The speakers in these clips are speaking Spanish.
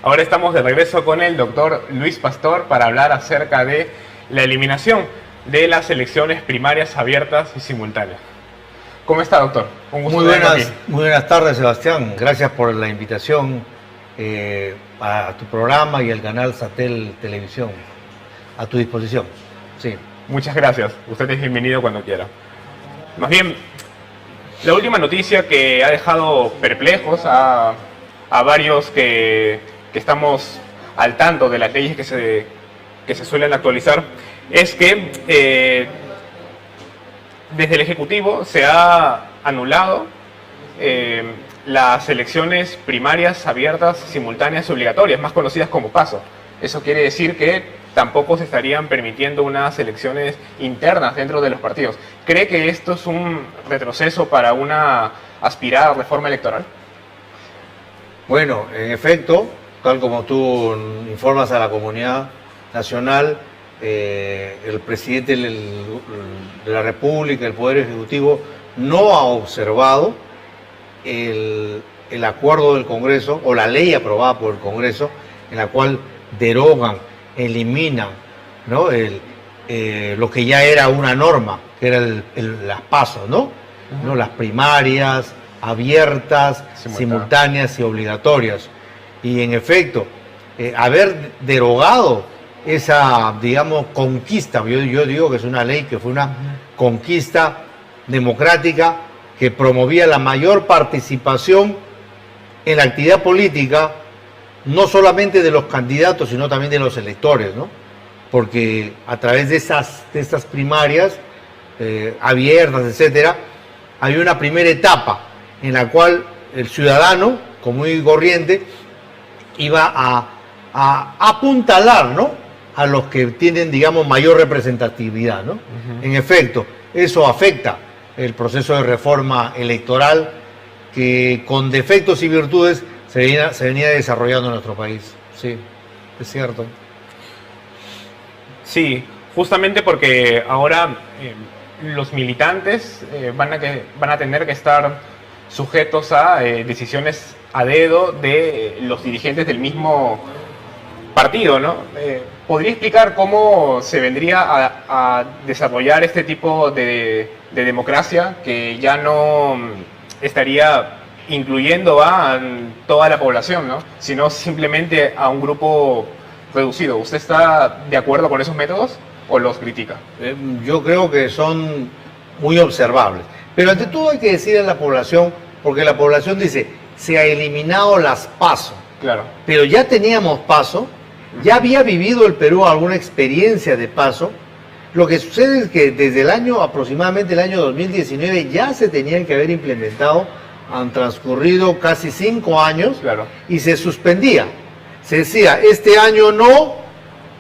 Ahora estamos de regreso con el doctor Luis Pastor para hablar acerca de la eliminación de las elecciones primarias abiertas y simultáneas. ¿Cómo está, doctor? Un gusto tenerlo aquí. Muy buenas tardes, Sebastián. Gracias por la invitación a tu programa y al canal Satel Televisión. A tu disposición. Sí. Muchas gracias. Usted es bienvenido cuando quiera. Más bien, la última noticia que ha dejado perplejos a varios que estamos al tanto de las leyes que se suelen actualizar es que desde el Ejecutivo se ha anulado las elecciones primarias abiertas, simultáneas y obligatorias, más conocidas como PASO. Eso quiere decir que tampoco se estarían permitiendo unas elecciones internas dentro de los partidos. ¿Cree que esto es un retroceso para una aspirada reforma electoral? Bueno, en efecto, tal como tú informas a la comunidad nacional, el presidente de la República, el Poder Ejecutivo, no ha observado el acuerdo del Congreso o la ley aprobada por el Congreso en la cual derogan, eliminan, ¿no?, lo que ya era una norma, que era las PASO, ¿no? ¿No? Las primarias abiertas, simultáneas y obligatorias. Y en efecto, haber derogado esa, digamos, conquista, yo digo que es una ley que fue una conquista democrática que promovía la mayor participación en la actividad política, no solamente de los candidatos, sino también de los electores, ¿no? Porque a través de estas primarias abiertas, etcétera, había una primera etapa en la cual el ciudadano, común y corriente, iba a apuntalar, ¿no?, a los que tienen, digamos, mayor representatividad, ¿no? En efecto, eso afecta el proceso de reforma electoral que con defectos y virtudes se venía desarrollando en nuestro país. Sí, es cierto. Sí, justamente porque ahora los militantes van a tener que estar sujetos a decisiones a dedo de los dirigentes del mismo partido, ¿no? ¿Podría explicar cómo se vendría a desarrollar este tipo de democracia que ya no estaría incluyendo a toda la población, ¿no?, sino simplemente a un grupo reducido? ¿Usted está de acuerdo con esos métodos o los critica? Yo creo que son muy observables. Pero ante todo hay que decir a la población, porque la población dice, se ha eliminado las PASO. Claro. Pero ya teníamos PASO, ya había vivido el Perú alguna experiencia de PASO. Lo que sucede es que desde aproximadamente el año 2019, ya se tenían que haber implementado. Han transcurrido casi 5 años, claro, y se suspendía. Se decía, este año no,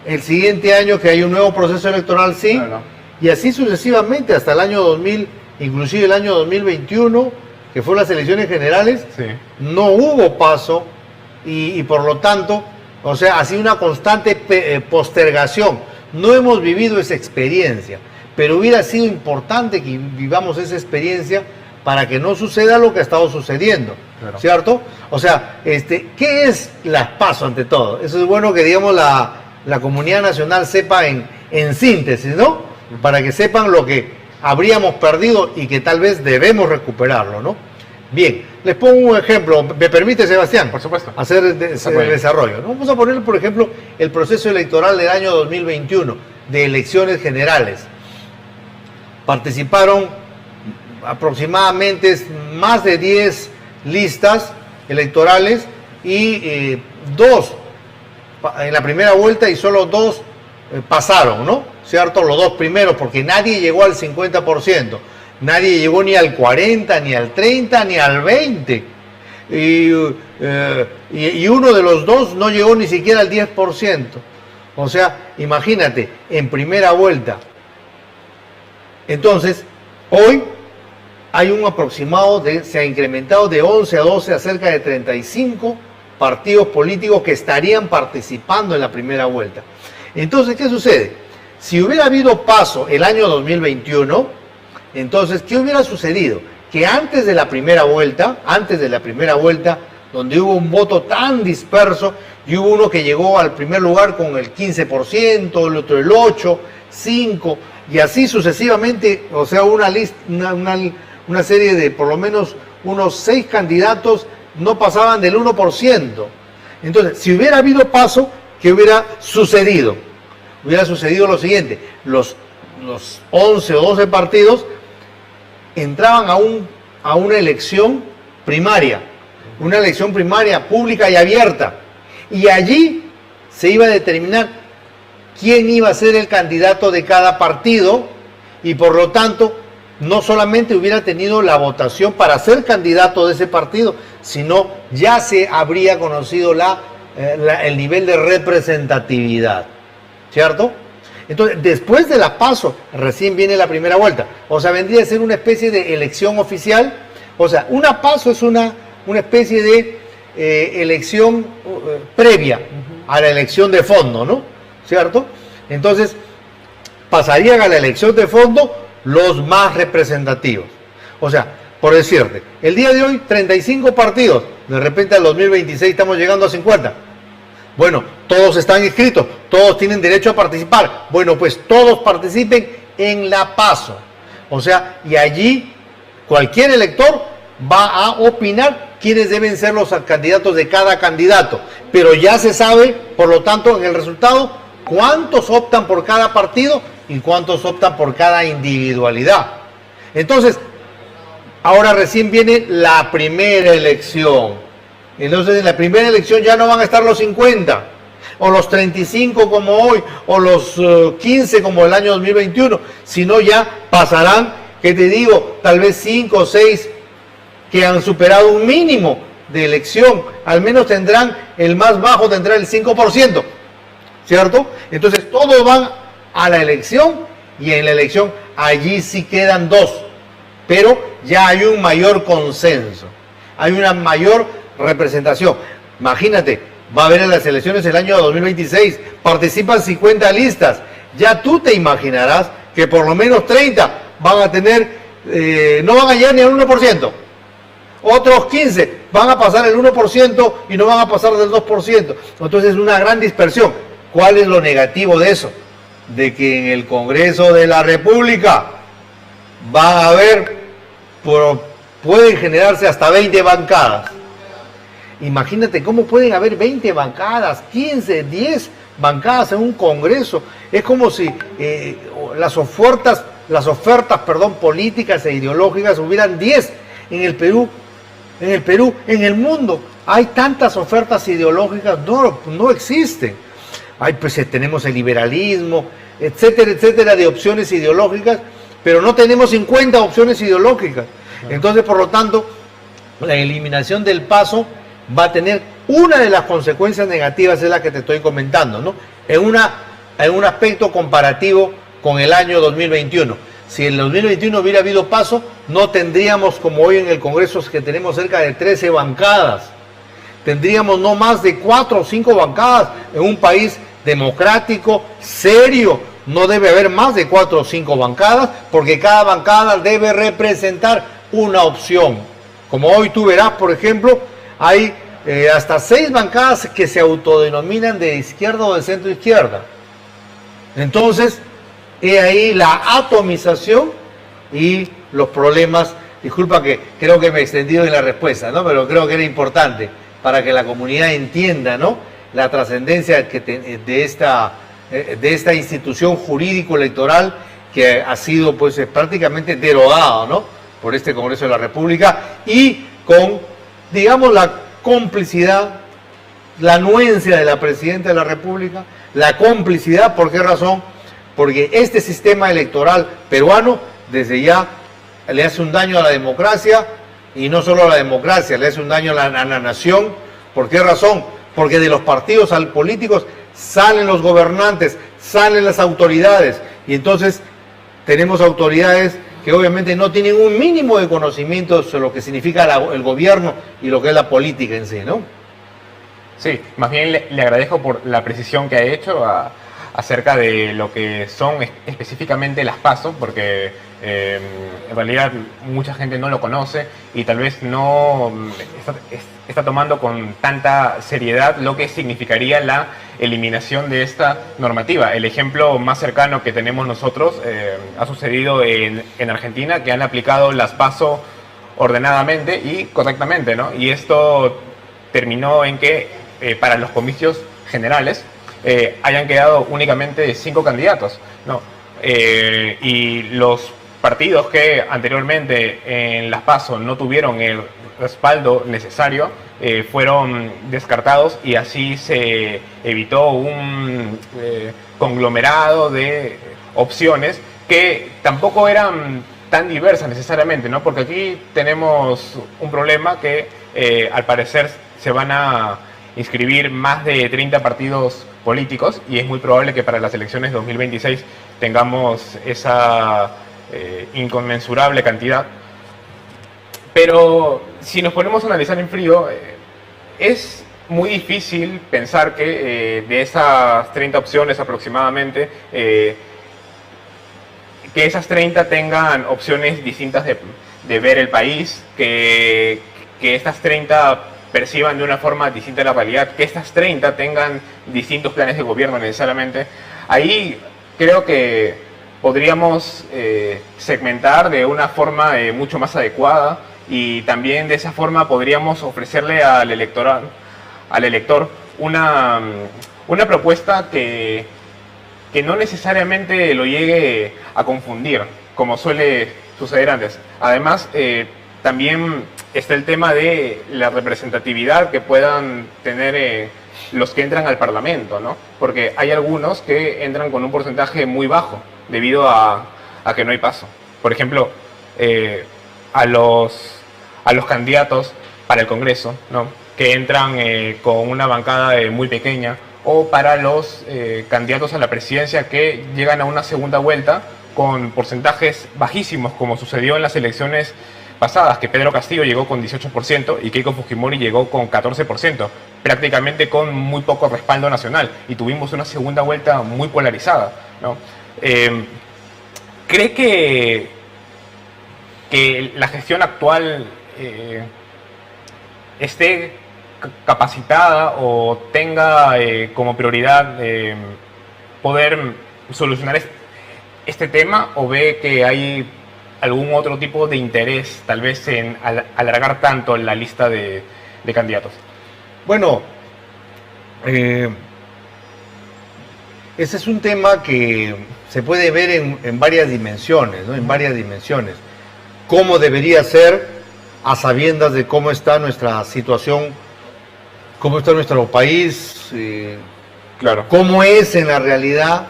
el siguiente año que hay un nuevo proceso electoral sí, claro, y así sucesivamente hasta el año 2000, inclusive el año 2021, que fueron las elecciones generales, sí, no hubo PASO y por lo tanto, o sea, ha sido una constante postergación. No hemos vivido esa experiencia, pero hubiera sido importante que vivamos esa experiencia para que no suceda lo que ha estado sucediendo, claro, ¿cierto? O sea, ¿qué es las PASO ante todo? Eso es bueno que, digamos, la comunidad nacional sepa en síntesis, ¿no? Para que sepan lo que habríamos perdido y que tal vez debemos recuperarlo, ¿no? Bien, les pongo un ejemplo. ¿Me permite, Sebastián? Por supuesto. Hacer el desarrollo, ¿no? Vamos a poner, por ejemplo, el proceso electoral del año 2021, de elecciones generales. Participaron aproximadamente más de 10 listas electorales y 2 en la primera vuelta y solo 2 pasaron, ¿no? ¿Cierto? Los 2 primeros, porque nadie llegó al 50%, nadie llegó ni al 40, ni al 30, ni al 20, y uno de los 2 no llegó ni siquiera al 10%. O sea, imagínate, en primera vuelta. Entonces, hoy hay un aproximado se ha incrementado de 11 a 12 a cerca de 35 partidos políticos que estarían participando en la primera vuelta. Entonces, ¿qué sucede? Si hubiera habido PASO el año 2021, entonces, ¿qué hubiera sucedido? Que antes de la primera vuelta, donde hubo un voto tan disperso, y hubo uno que llegó al primer lugar con el 15%, el otro el 8%, 5%, y así sucesivamente, o sea, una serie de por lo menos unos 6 candidatos no pasaban del 1%. Entonces, si hubiera habido paso, ¿qué hubiera sucedido? Hubiera sucedido lo siguiente: los 11 o 12 partidos entraban a una elección primaria pública y abierta, y allí se iba a determinar quién iba a ser el candidato de cada partido, y por lo tanto no solamente hubiera tenido la votación para ser candidato de ese partido, sino ya se habría conocido el nivel de representatividad, ¿cierto? Entonces, después de la PASO, recién viene la primera vuelta. O sea, vendría a ser una especie de elección oficial. O sea, una PASO es una especie de elección previa a la elección de fondo, ¿no? ¿Cierto? Entonces, pasarían a la elección de fondo los más representativos. O sea, por decirte, el día de hoy 35 partidos, de repente al 2026 estamos llegando a 50. Bueno, todos están inscritos, todos tienen derecho a participar. Bueno, pues todos participen en la PASO. O sea, y allí cualquier elector va a opinar quiénes deben ser los candidatos de cada candidato. Pero ya se sabe, por lo tanto, en el resultado, cuántos optan por cada partido y cuántos optan por cada individualidad. Entonces, ahora recién viene la primera elección. Entonces, en la primera elección ya no van a estar los 50, o los 35 como hoy, o los 15 como el año 2021, sino ya pasarán, que te digo, tal vez 5 o 6 que han superado un mínimo de elección. Al menos tendrán, el más bajo tendrá el 5%, ¿cierto? Entonces, todos van a la elección, y en la elección allí sí quedan 2, pero ya hay un mayor consenso, hay una mayor representación. Imagínate, va a haber en las elecciones el año 2026, participan 50 listas, ya tú te imaginarás que por lo menos 30 van a tener, no van a llegar ni al 1%, otros 15 van a pasar el 1% y no van a pasar del 2%, entonces es una gran dispersión. ¿Cuál es lo negativo de eso? De que en el Congreso de la República va a haber, pueden generarse hasta 20 bancadas. Imagínate cómo pueden haber 20 bancadas, 15, 10 bancadas en un Congreso. Es como si las ofertas, políticas e ideológicas hubieran 10 en el Perú. En el mundo hay tantas ofertas ideológicas, no existen. Pues tenemos el liberalismo, etcétera, de opciones ideológicas, pero no tenemos 50 opciones ideológicas. Entonces, por lo tanto, la eliminación del PASO va a tener una de las consecuencias negativas, es la que te estoy comentando, ¿no? En un aspecto comparativo con el año 2021. Si en el 2021 hubiera habido PASO, no tendríamos, como hoy en el Congreso, que tenemos cerca de 13 bancadas. Tendríamos no más de 4 o 5 bancadas. En un país democrático, serio, no debe haber más de 4 o 5 bancadas, porque cada bancada debe representar una opción. Como hoy tú verás, por ejemplo, hay hasta 6 bancadas que se autodenominan de izquierda o de centro izquierda. Entonces, he ahí la atomización y los problemas. Disculpa que creo que me he extendido en la respuesta, ¿no? Pero creo que era importante para que la comunidad entienda, ¿no?, la trascendencia de esta institución jurídico-electoral que ha sido, pues, prácticamente derogada, ¿no?, por este Congreso de la República, y con, digamos, la complicidad, la anuencia de la Presidenta de la República, la complicidad. ¿Por qué razón? Porque este sistema electoral peruano desde ya le hace un daño a la democracia, y no solo a la democracia, le hace un daño a la nación. ¿Por qué razón? Porque de los partidos políticos salen los gobernantes, salen las autoridades, y entonces tenemos autoridades que obviamente no tienen un mínimo de conocimiento sobre lo que significa el gobierno y lo que es la política en sí, ¿no? Sí, más bien le agradezco por la precisión que ha hecho acerca de lo que son específicamente las PASO, porque En realidad mucha gente no lo conoce y tal vez no está tomando con tanta seriedad lo que significaría la eliminación de esta normativa. El ejemplo más cercano que tenemos nosotros ha sucedido en Argentina, que han aplicado las PASO ordenadamente y correctamente, ¿no? Y esto terminó en que para los comicios generales hayan quedado únicamente 5 candidatos, ¿no? Y los partidos que anteriormente en las PASO no tuvieron el respaldo necesario fueron descartados y así se evitó un conglomerado de opciones que tampoco eran tan diversas necesariamente, ¿no? Porque aquí tenemos un problema que al parecer se van a inscribir más de 30 partidos políticos y es muy probable que para las elecciones 2026 tengamos esa inconmensurable cantidad. Pero si nos ponemos a analizar en frío, es muy difícil pensar que de esas 30 opciones aproximadamente, que esas 30 tengan opciones distintas de ver el país, que estas 30 perciban de una forma distinta la realidad, que estas 30 tengan distintos planes de gobierno necesariamente. Ahí creo que podríamos segmentar de una forma mucho más adecuada y también de esa forma podríamos ofrecerle al elector una propuesta que no necesariamente lo llegue a confundir, como suele suceder antes. Además, también está el tema de la representatividad que puedan tener los que entran al Parlamento, ¿no? Porque hay algunos que entran con un porcentaje muy bajo debido a que no hay paso. Por ejemplo, a los candidatos para el Congreso, ¿no? Que entran con una bancada muy pequeña, o para los candidatos a la presidencia que llegan a una segunda vuelta con porcentajes bajísimos, como sucedió en las elecciones pasadas, que Pedro Castillo llegó con 18% y Keiko Fujimori llegó con 14%, prácticamente con muy poco respaldo nacional, y tuvimos una segunda vuelta muy polarizada, ¿no? ¿Cree que la gestión actual esté capacitada o tenga como prioridad poder solucionar este tema, o ve que hay algún otro tipo de interés tal vez en alargar tanto la lista de candidatos? Bueno, ese es un tema que se puede ver en varias dimensiones, ¿no? En varias dimensiones. ¿Cómo debería ser a sabiendas de cómo está nuestra situación, cómo está nuestro país, Claro. cómo es en la realidad,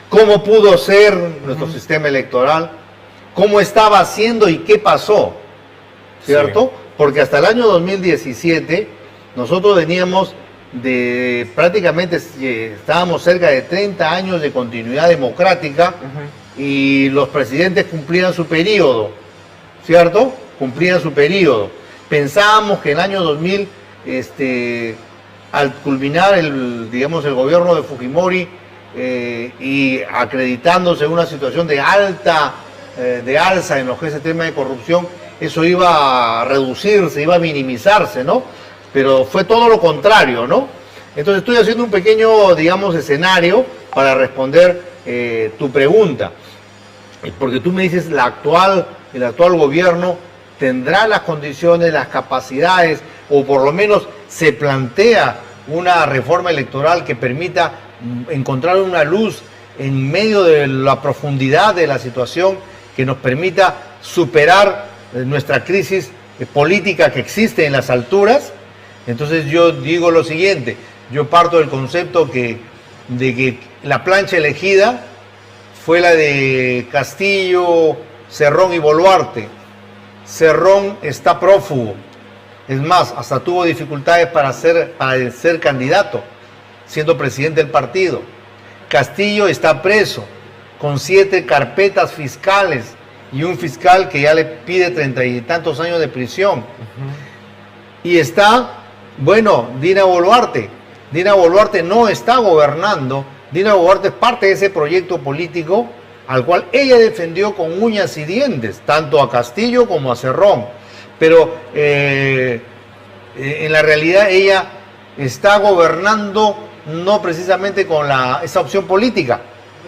cómo pudo ser nuestro sistema electoral, cómo estaba haciendo y qué pasó, ¿cierto? Sí. Porque hasta el año 2017 nosotros veníamos de prácticamente, estábamos cerca de 30 años de continuidad democrática y los presidentes cumplían su periodo, ¿cierto? Cumplían su periodo. Pensábamos que el año 2000, al culminar el gobierno de Fujimori y acreditándose en una situación de alza en lo que es el tema de corrupción, eso iba a reducirse, iba a minimizarse, ¿no? Pero fue todo lo contrario, ¿no? Entonces estoy haciendo un pequeño, escenario para responder tu pregunta. Porque tú me dices, el actual gobierno tendrá las condiciones, las capacidades, o por lo menos se plantea una reforma electoral que permita encontrar una luz en medio de la profundidad de la situación, que nos permita superar nuestra crisis política que existe en las alturas. Entonces yo digo lo siguiente, yo parto del concepto de que la plancha elegida fue la de Castillo, Cerrón y Boluarte. Cerrón está prófugo, es más, hasta tuvo dificultades para ser candidato, siendo presidente del partido. Castillo está preso, con 7 carpetas fiscales y un fiscal que ya le pide 30 y tantos años de prisión. Y está, Dina Boluarte. Dina Boluarte no está gobernando. Dina Boluarte es parte de ese proyecto político al cual ella defendió con uñas y dientes, tanto a Castillo como a Cerrón. Pero en la realidad ella está gobernando no precisamente con esa opción política,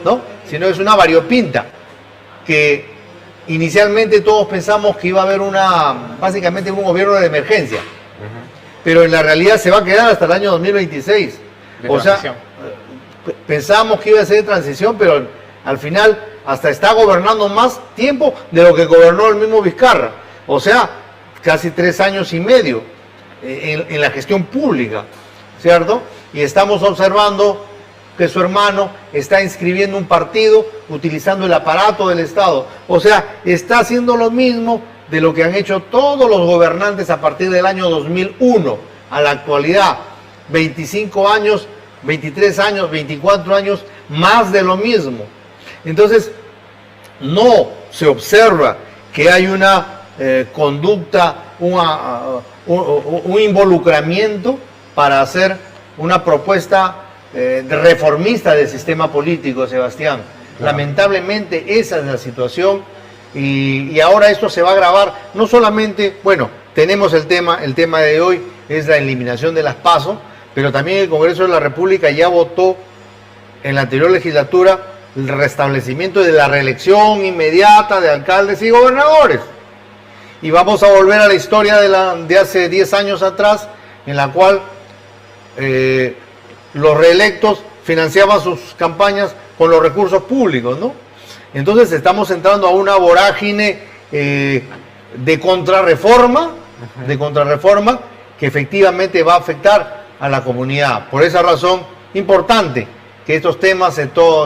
¿no? Sino es una variopinta que inicialmente todos pensamos que iba a haber básicamente un gobierno de emergencia, pero en la realidad se va a quedar hasta el año 2026. O sea, pensamos que iba a ser de transición, pero al final hasta está gobernando más tiempo de lo que gobernó el mismo Vizcarra. O sea, casi 3 años y medio en la gestión pública, ¿cierto? Y estamos observando que su hermano está inscribiendo un partido utilizando el aparato del Estado. O sea, está haciendo lo mismo de lo que han hecho todos los gobernantes a partir del año 2001 a la actualidad. 25 años, 23 años, 24 años, más de lo mismo. Entonces, no se observa que hay una conducta, un involucramiento para hacer una propuesta reformista del sistema político, Sebastián. Claro. Lamentablemente esa es la situación y ahora esto se va a agravar. No solamente, bueno, tenemos el tema de hoy es la eliminación de las PASO, pero también el Congreso de la República ya votó en la anterior legislatura el restablecimiento de la reelección inmediata de alcaldes y gobernadores. Y vamos a volver a la historia de hace 10 años atrás, en la cual los reelectos financiaban sus campañas con los recursos públicos, ¿no? Entonces estamos entrando a una vorágine de contrarreforma que efectivamente va a afectar a la comunidad. Por esa razón, importante que estos temas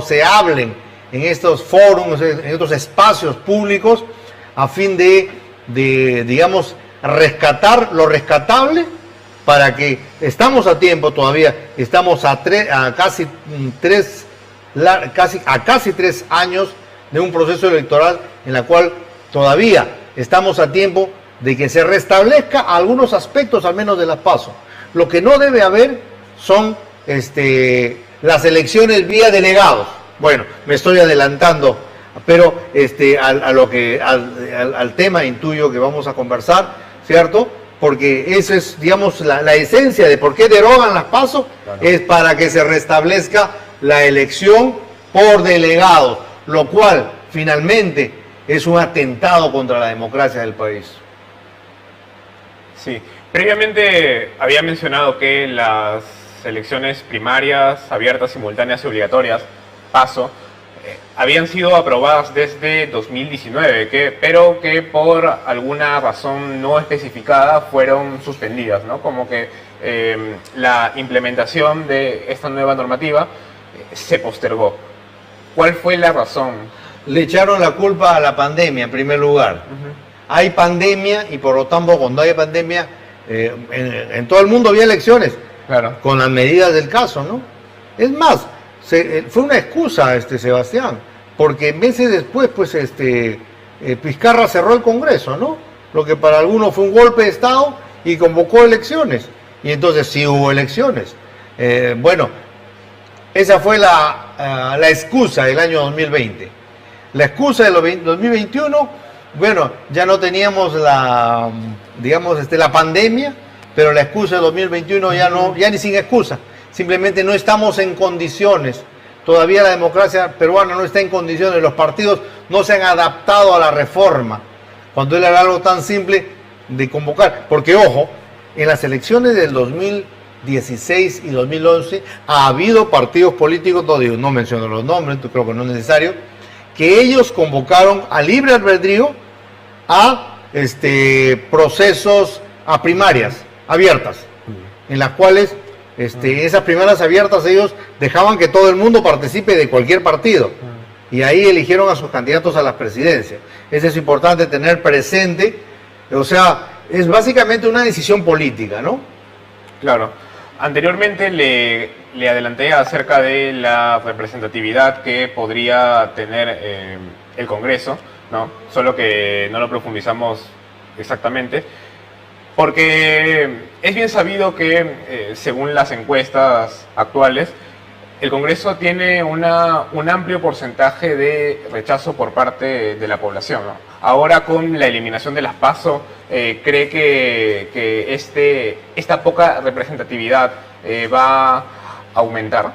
se hablen en estos foros, en estos espacios públicos, a fin de digamos, rescatar lo rescatable, para que estamos a tiempo todavía, estamos a casi 3 años de un proceso electoral en la cual todavía estamos a tiempo de que se restablezca algunos aspectos al menos de las PASO. Lo que no debe haber son las elecciones vía delegados. Bueno, me estoy adelantando, pero al tema intuyo que vamos a conversar, ¿cierto? Porque eso es, digamos, la esencia de por qué derogan las PASO, claro. Es para que se restablezca la elección por delegados, lo cual finalmente es un atentado contra la democracia del país. Sí, previamente había mencionado que las elecciones primarias, abiertas, simultáneas y obligatorias, PASO, habían sido aprobadas desde 2019, pero que por alguna razón no especificada fueron suspendidas, ¿no? Como que la implementación de esta nueva normativa se postergó. ¿Cuál fue la razón? Le echaron la culpa a la pandemia en primer lugar. Hay pandemia y por lo tanto cuando hay pandemia en todo el mundo había elecciones, claro, con las medidas del caso, ¿no? Es más, fue una excusa, Sebastián, porque meses después, pues, Vizcarra cerró el Congreso, ¿no? Lo que para algunos fue un golpe de Estado y convocó elecciones. Y entonces sí hubo elecciones. Bueno, esa fue la excusa del año 2020. La excusa del 2021, bueno, ya no teníamos la pandemia, pero la excusa del 2021 ya ni sin excusa. Simplemente no estamos en condiciones, todavía la democracia peruana no está en condiciones, los partidos no se han adaptado a la reforma, cuando era algo tan simple de convocar, porque ojo, en las elecciones del 2016 y 2011 ha habido partidos políticos, no menciono los nombres, creo que no es necesario, que ellos convocaron a libre albedrío a procesos, a primarias abiertas, en las cuales esas primarias abiertas ellos dejaban que todo el mundo participe de cualquier partido y ahí eligieron a sus candidatos a las presidencias. Eso es importante tener presente, o sea, es básicamente una decisión política, ¿no? Claro. Anteriormente le adelanté acerca de la representatividad que podría tener el Congreso, ¿no? Solo que no lo profundizamos exactamente. Porque es bien sabido que, según las encuestas actuales, el Congreso tiene un amplio porcentaje de rechazo por parte de la población, ¿no? Ahora con la eliminación de las PASO, ¿cree que esta poca representatividad va a aumentar?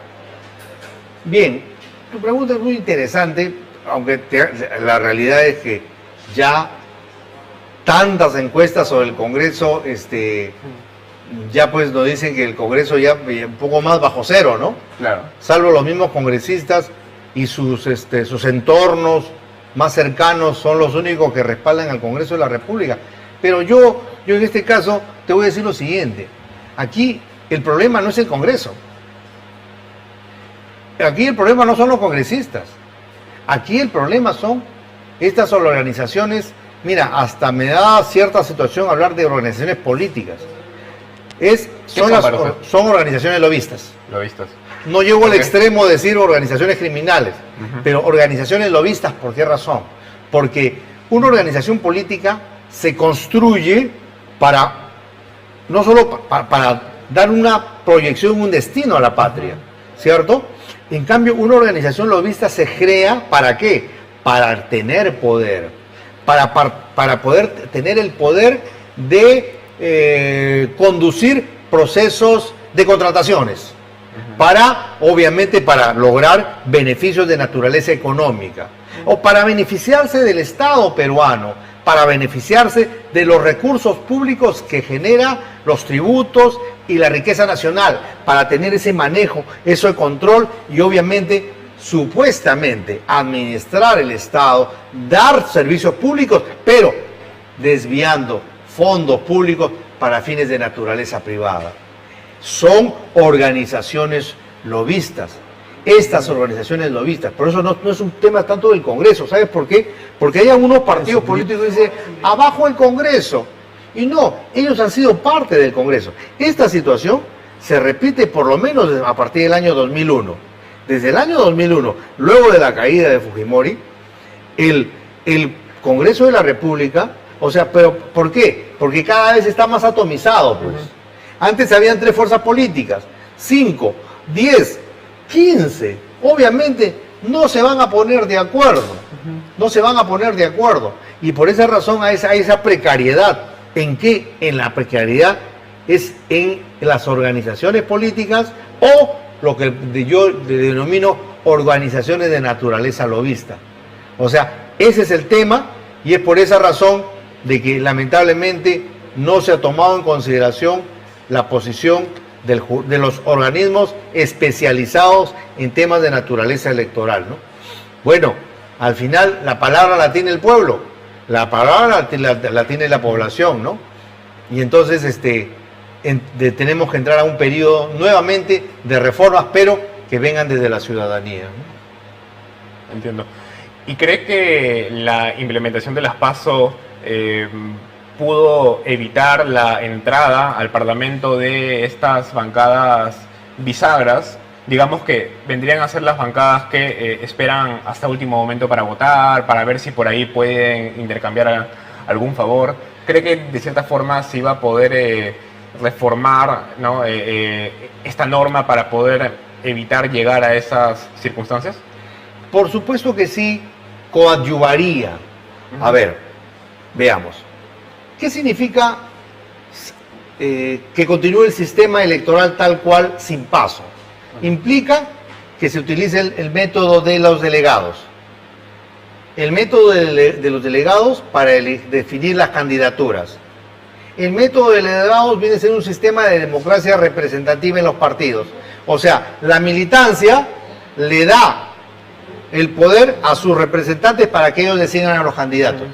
Bien, tu pregunta es muy interesante, aunque la realidad es que ya tantas encuestas sobre el Congreso, ya pues nos dicen que el Congreso ya un poco más bajo cero, ¿no? Claro. Salvo los mismos congresistas y sus entornos más cercanos son los únicos que respaldan al Congreso de la República. Pero yo en este caso te voy a decir lo siguiente. Aquí el problema no es el Congreso. Aquí el problema no son los congresistas. Aquí el problema son estas organizaciones. Mira, hasta me da cierta situación hablar de organizaciones políticas. Son organizaciones lobistas. Lobistas. No llego al extremo de decir organizaciones criminales, pero organizaciones lobistas, ¿por qué razón? Porque una organización política se construye no solo para dar una proyección, un destino a la patria, ¿cierto? En cambio, una organización lobista se crea, ¿para qué? Para tener poder, para poder tener el poder de conducir procesos de contrataciones, obviamente para lograr beneficios de naturaleza económica, o para beneficiarse del Estado peruano, para beneficiarse de los recursos públicos que genera los tributos y la riqueza nacional, para tener ese manejo, ese control y obviamente, supuestamente, administrar el Estado, dar servicios públicos, pero desviando fondos públicos para fines de naturaleza privada. Son organizaciones lobistas. Estas organizaciones lobistas, por eso no es un tema tanto del Congreso, ¿sabes por qué? Porque hay algunos partidos políticos que dicen, abajo el Congreso, y no, ellos han sido parte del Congreso. Esta situación se repite por lo menos a partir del año 2001. Desde el año 2001, luego de la caída de Fujimori, el Congreso de la República, o sea, ¿pero por qué? Porque cada vez está más atomizado, pues. Antes habían 3 fuerzas políticas, 5, 10, 15, obviamente no se van a poner de acuerdo, no se van a poner de acuerdo, y por esa razón hay esa precariedad. ¿En qué? En la precariedad es en las organizaciones políticas o lo que yo denomino organizaciones de naturaleza lobista. O sea, ese es el tema y es por esa razón de que lamentablemente no se ha tomado en consideración la posición de los organismos especializados en temas de naturaleza electoral, ¿no? Bueno, al final la palabra la tiene el pueblo, la palabra la tiene la población, ¿no? Y entonces tenemos que entrar a un periodo nuevamente de reformas, pero que vengan desde la ciudadanía, ¿no? Entiendo. ¿Y cree que la implementación de las PASO pudo evitar la entrada al Parlamento de estas bancadas bisagras? Digamos que vendrían a ser las bancadas que esperan hasta último momento para votar, para ver si por ahí pueden intercambiar algún favor. ¿Cree que de cierta forma se iba a poder reformar, ¿no? Esta norma para poder evitar llegar a esas circunstancias? Por supuesto que sí, coadyuvaría. A ver, veamos. ¿Qué significa que continúe el sistema electoral tal cual sin paso? Implica que se utilice el método de los delegados. El método de los delegados para definir las candidaturas. El método de delegados viene a ser un sistema de democracia representativa en los partidos. O sea, la militancia le da el poder a sus representantes para que ellos decidan a los candidatos.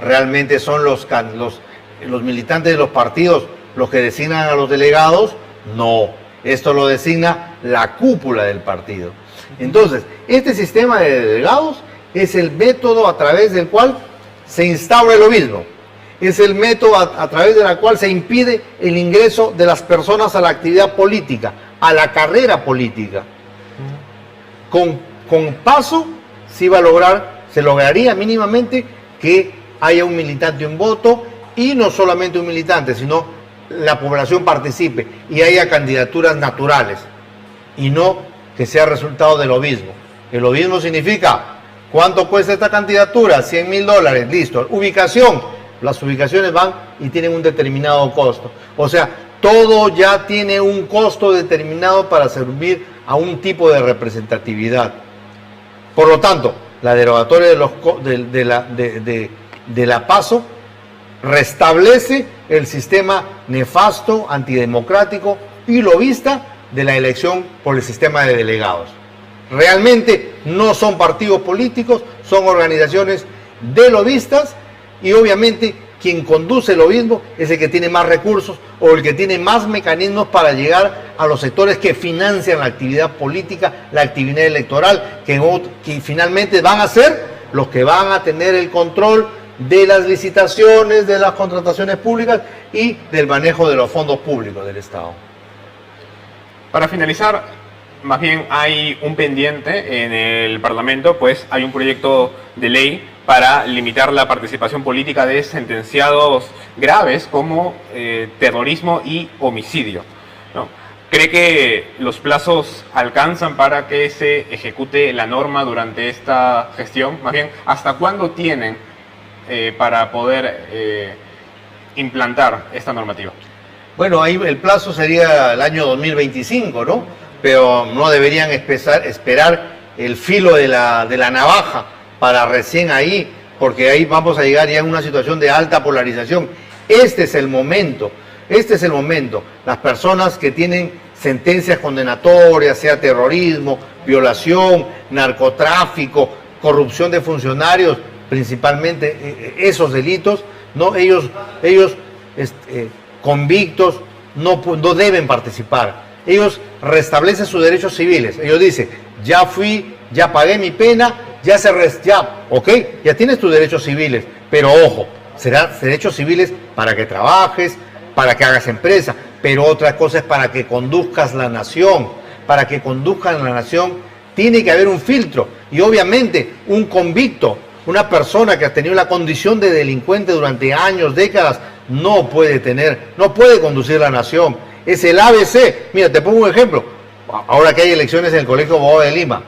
¿Realmente son los militantes de los partidos los que designan a los delegados? No, esto lo designa la cúpula del partido. Entonces, este sistema de delegados es el método a través del cual se instaura el lobismo. Es el método a través del cual se impide el ingreso de las personas a la actividad política, a la carrera política. Con paso se lograría mínimamente que haya un militante, un voto, y no solamente un militante, sino la población participe y haya candidaturas naturales y no que sea resultado del lobismo. El lobismo significa, ¿cuánto cuesta esta candidatura? $100.000, listo. Ubicación, las ubicaciones van y tienen un determinado costo. O sea, todo ya tiene un costo determinado para servir a un tipo de representatividad. Por lo tanto, la derogatoria de la PASO restablece el sistema nefasto, antidemocrático y lobista de la elección por el sistema de delegados. Realmente no son partidos políticos, son organizaciones de lobistas, y obviamente quien conduce el lobismo es el que tiene más recursos o el que tiene más mecanismos para llegar a los sectores que financian la actividad política, la actividad electoral, que finalmente van a ser los que van a tener el control de las licitaciones, de las contrataciones públicas y del manejo de los fondos públicos del Estado. Para finalizar, más bien hay un pendiente en el Parlamento, pues hay un proyecto de ley para limitar la participación política de sentenciados graves como terrorismo y homicidio, ¿no? ¿Cree que los plazos alcanzan para que se ejecute la norma durante esta gestión? Más bien, ¿hasta cuándo tienen para poder implantar esta normativa? Bueno, ahí el plazo sería el año 2025, ¿no? Pero no deberían esperar el filo de la navaja para recién ahí, porque ahí vamos a llegar ya a una situación de alta polarización. Este es el momento. Las personas que tienen sentencias condenatorias, sea terrorismo, violación, narcotráfico, corrupción de funcionarios, principalmente esos delitos, ¿no? Ellos convictos no deben participar. Ellos restablecen sus derechos civiles. Ellos dicen, ya fui, ya pagué mi pena, ya tienes tus derechos civiles, pero ojo, serán derechos civiles para que trabajes, para que hagas empresa, pero otra cosa es para que conduzcas la nación. Para que conduzcan la nación tiene que haber un filtro, y obviamente un convicto, una persona que ha tenido la condición de delincuente durante años, décadas, no puede conducir la nación. Es el ABC. Mira, te pongo un ejemplo. Ahora que hay elecciones en el Colegio de Abogados de Lima,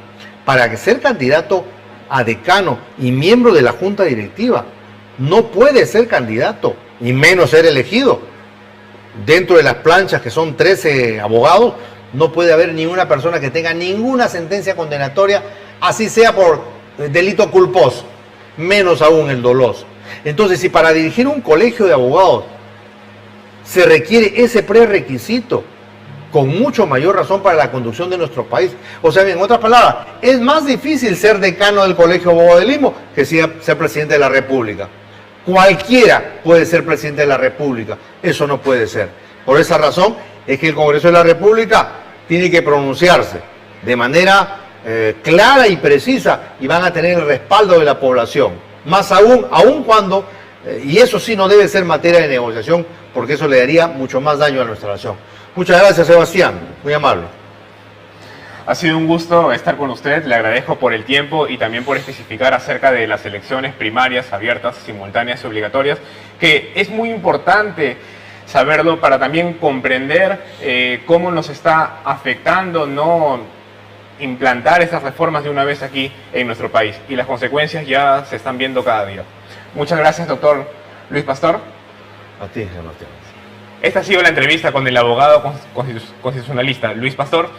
para que ser candidato a decano y miembro de la junta directiva, no puede ser candidato, y menos ser elegido. Dentro de las planchas, que son 13 abogados, no puede haber ninguna persona que tenga ninguna sentencia condenatoria, así sea por delito culposo, menos aún el doloso. Entonces, si para dirigir un colegio de abogados se requiere ese prerequisito, con mucho mayor razón para la conducción de nuestro país. O sea, en otras palabras, es más difícil ser decano del Colegio de Abogados de Lima que ser presidente de la República. Cualquiera puede ser presidente de la República. Eso no puede ser. Por esa razón es que el Congreso de la República tiene que pronunciarse de manera clara y precisa, y van a tener el respaldo de la población. Más aún cuando, y eso sí no debe ser materia de negociación, porque eso le daría mucho más daño a nuestra nación. Muchas gracias, Sebastián, muy amable. Ha sido un gusto estar con usted, le agradezco por el tiempo y también por especificar acerca de las elecciones primarias, abiertas, simultáneas y obligatorias, que es muy importante saberlo para también comprender cómo nos está afectando no implantar esas reformas de una vez aquí en nuestro país, y las consecuencias ya se están viendo cada día. Muchas gracias, doctor Luis Pastor. A ti, Sebastián. Esta ha sido la entrevista con el abogado constitucionalista Luis Pastor.